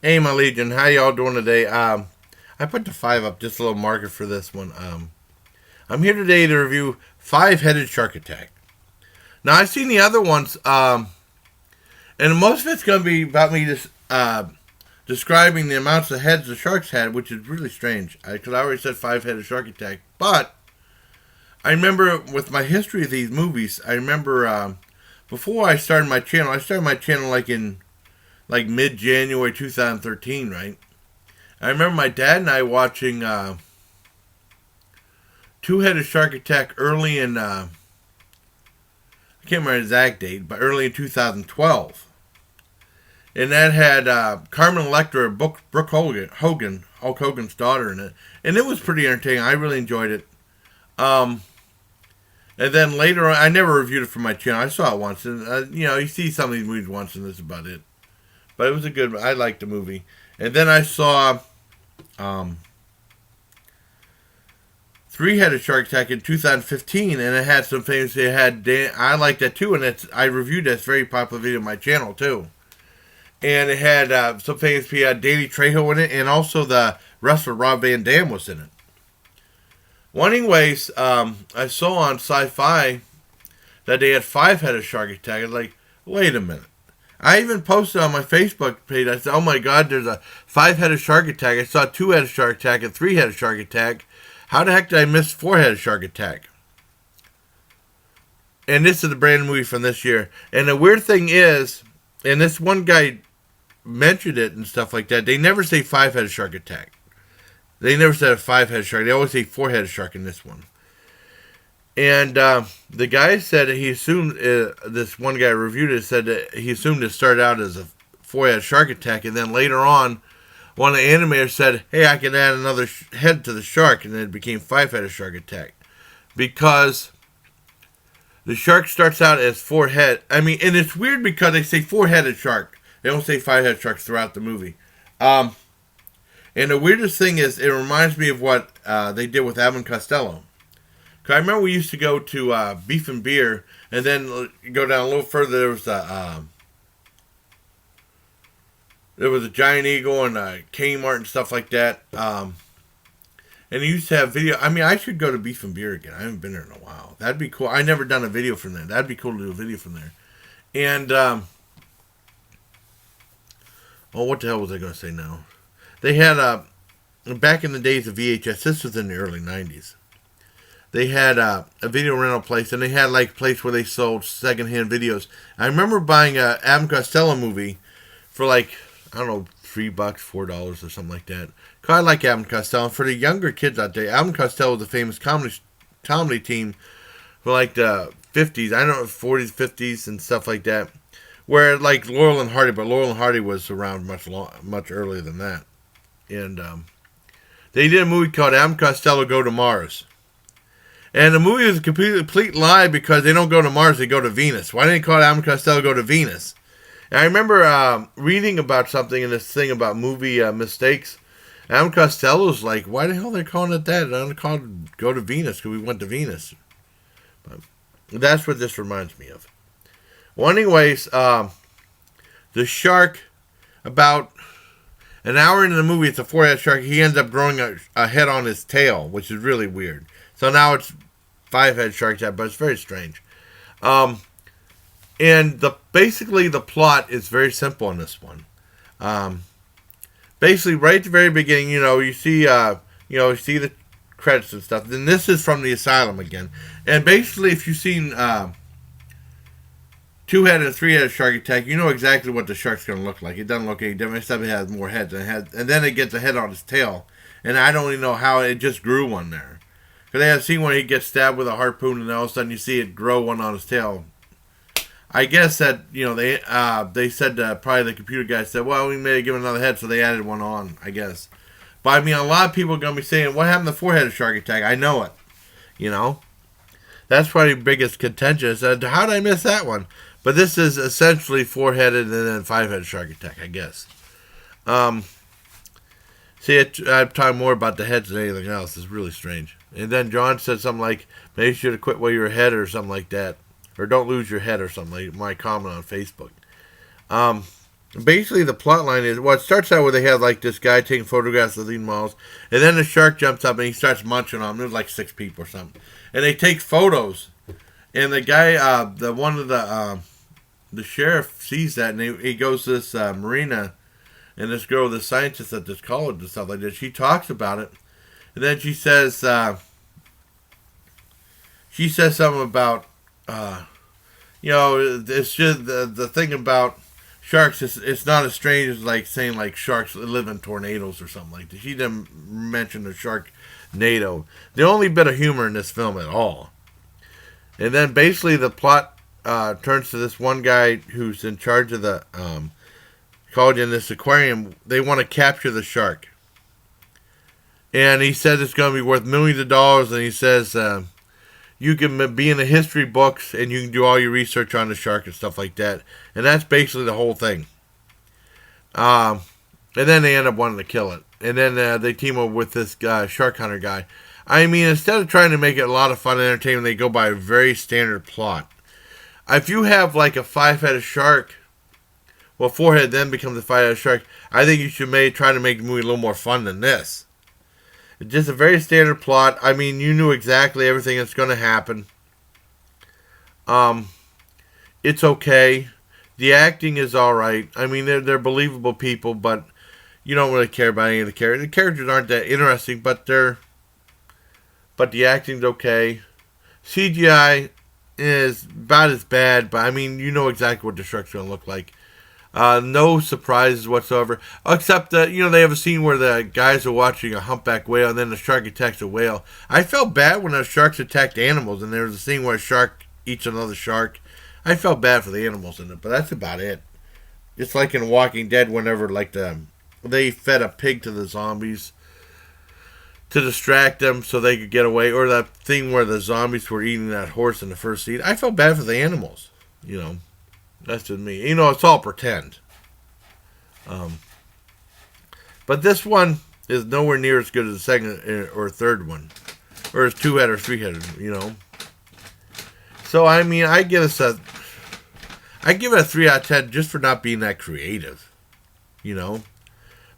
Hey, my Legion, how y'all doing today? I put the five up, just a little marker for this one. I'm here today to review Five-Headed Shark Attack. Now, I've seen the other ones, and most of it's going to be about me just describing the amounts of heads the sharks had, which is really strange. Because I already said Five-Headed Shark Attack, but I remember with my history of these movies, I remember before I started my channel like mid-January 2013, right? I remember my dad and I watching Two-Headed Shark Attack early in, I can't remember the exact date, but early in 2012. And that had Carmen Electra, Brooke Hulk Hogan's daughter in it. And it was pretty entertaining. I really enjoyed it. Um, and then later on, I never reviewed it for my channel. I saw it once. And, you see some of these movies once, and that's about it. But it was I liked the movie. And then I saw um, Three-Headed Shark Attack in 2015, and it had some famous. It had I like that too, and I reviewed that. It's a very popular video on my channel too. And it had some famous people. Had Danny Trejo in it, and also the wrestler Rob Van Dam was in it. Well, anyways, I saw on Sci-Fi that they had Five-Headed Shark Attack. I was like, wait a minute. I even posted on my Facebook page. I said, "Oh my God, there's a Five-Headed Shark Attack. I saw Two-Headed Shark Attack and Three-Headed Shark Attack. How the heck did I miss Four-Headed Shark Attack?" And this is the brand new movie from this year. And the weird thing is, and this one guy mentioned it and stuff like that, they never say Five-Headed Shark Attack. They never said a Five-Headed Shark. They always say Four-Headed Shark in this one. And the guy said that he assumed, this one guy reviewed it, said that he assumed it started out as a Four-Headed Shark Attack, and then later on, one of the animators said, "Hey, I can add another head to the shark," and then it became Five-Headed Shark Attack. Because the shark starts out as four head. I mean, and it's weird because they say four-headed shark. They don't say five-headed sharks throughout the movie. And the weirdest thing is, it reminds me of what they did with Abbott and Costello. Cause I remember we used to go to Beef and Beer, and then go down a little further. There was a Giant Eagle and a Kmart and stuff like that. And they used to have video. I mean, I should go to Beef and Beer again. I haven't been there in a while. That'd be cool. I never done a video from there. That'd be cool to do a video from there. And what the hell was I going to say now? They had back in the days of VHS. This was in the early '90s. They had a video rental place, and they had like a place where they sold secondhand videos. I remember buying a Abbott and Costello movie for like, I don't know, $3, $4 or something like that. Cause I like Abbott and Costello. And for the younger kids out there, Abbott and Costello was a famous comedy team for like the 50s. I don't know, 40s, 50s, and stuff like that. Where like Laurel and Hardy, but Laurel and Hardy was around much earlier than that. And they did a movie called Abbott and Costello Go to Mars. And the movie is a complete lie because they don't go to Mars, they go to Venus. Why didn't they call it Abbott and Costello Go to Venus? And I remember reading about something in this thing about movie mistakes. Abbott Costello's like, why the hell are they calling it that? I'm called Go to Venus because we went to Venus. But that's what this reminds me of. Well, anyways, the shark, about an hour into the movie, it's a four-headed shark. He ends up growing a head on his tail, which is really weird. So now it's Five-Headed Shark Attack, but it's very strange. And basically the plot is very simple in this one. Basically, right at the very beginning, you see the credits and stuff. Then this is from the asylum again. And basically, if you've seen Two-Headed and Three-Headed Shark Attack, you know exactly what the shark's going to look like. It doesn't look any different, except it has more heads. And then it gets a head on its tail. And I don't even know how it just grew one there. Because I have seen when he gets stabbed with a harpoon, and all of a sudden you see it grow one on his tail. I guess that they said probably the computer guy said, well, we may give it another head, so they added one on. I guess, but I mean, a lot of people are gonna be saying, what happened to Four-Headed Shark Attack? I know it. That's probably the biggest contention. Said, how did I miss that one? But this is essentially Four-Headed and then Five-Headed Shark Attack, I guess. See, I'm talking more about the heads than anything else. It's really strange. And then John said something like, maybe you should have quit while you were ahead or something like that. Or don't lose your head or something like my comment on Facebook. basically the plot line is, well, it starts out where they have like this guy taking photographs of these models, and then the shark jumps up and he starts munching on them. There's like 6 people or something, and they take photos. And the guy, the sheriff sees that, and he goes to this marina, and this girl, the scientist at this college and stuff like that, she talks about it, and then she says something about, it's just the thing about sharks. It's not as strange as like saying like sharks live in tornadoes or something like that. She didn't mention the sharknado. The only bit of humor in this film at all. And then basically the plot turns to this one guy who's in charge of the college in this aquarium. They want to capture the shark. And he says it's going to be worth millions of dollars. And he says you can be in the history books and you can do all your research on the shark and stuff like that. And that's basically the whole thing. And then they end up wanting to kill it. And then they team up with this shark hunter guy. I mean, instead of trying to make it a lot of fun and entertainment, they go by a very standard plot. If you have like a 5-headed shark, well, 4-headed then becomes a 5-headed shark, I think you should try to make the movie a little more fun than this. It's just a very standard plot. I mean, you knew exactly everything that's going to happen. It's okay. The acting is alright. I mean, they're believable people, but you don't really care about any of the characters. The characters aren't that interesting, but the acting's okay. CGI is about as bad, but I mean, you know exactly what the shark's going to look like. No surprises whatsoever, except that, they have a scene where the guys are watching a humpback whale and then the shark attacks a whale. I felt bad when the sharks attacked animals, and there was a scene where a shark eats another shark. I felt bad for the animals in it, but that's about it. It's like in Walking Dead, whenever they fed a pig to the zombies to distract them so they could get away, or that thing where the zombies were eating that horse in the first scene. I felt bad for the animals, That's just me. It's all pretend. But this one is nowhere near as good as the second or third one, or as 2-headed or 3-headed. So I mean, I give it a 3 out of 10 just for not being that creative,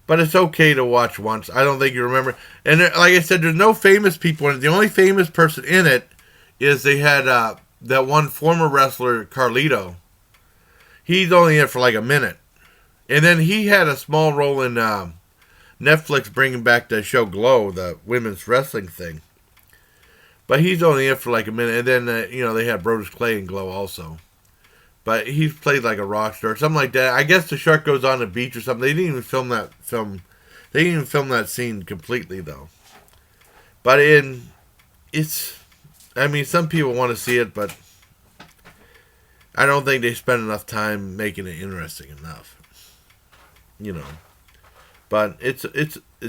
But it's okay to watch once. I don't think you remember. And like I said, there's no famous people in it. The only famous person in it is they had that one former wrestler, Carlito. He's only in it for like a minute. And then he had a small role in Netflix bringing back the show Glow, the women's wrestling thing. But he's only in it for like a minute. And then, they had Brodus Clay in Glow also. But he's played like a rock star, something like that. I guess the shark goes on the beach or something. They didn't even film that They didn't even film that scene completely though. But some people want to see it, but I don't think they spend enough time making it interesting enough. But it's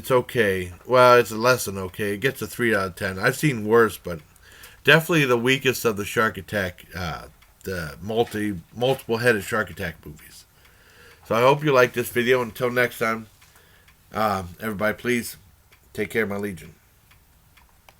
okay. Well, it's less than okay. It gets a 3 out of 10. I've seen worse, but definitely the weakest of the shark attack. The multiple headed shark attack movies. So I hope you like this video. Until next time, everybody, please take care of my legion.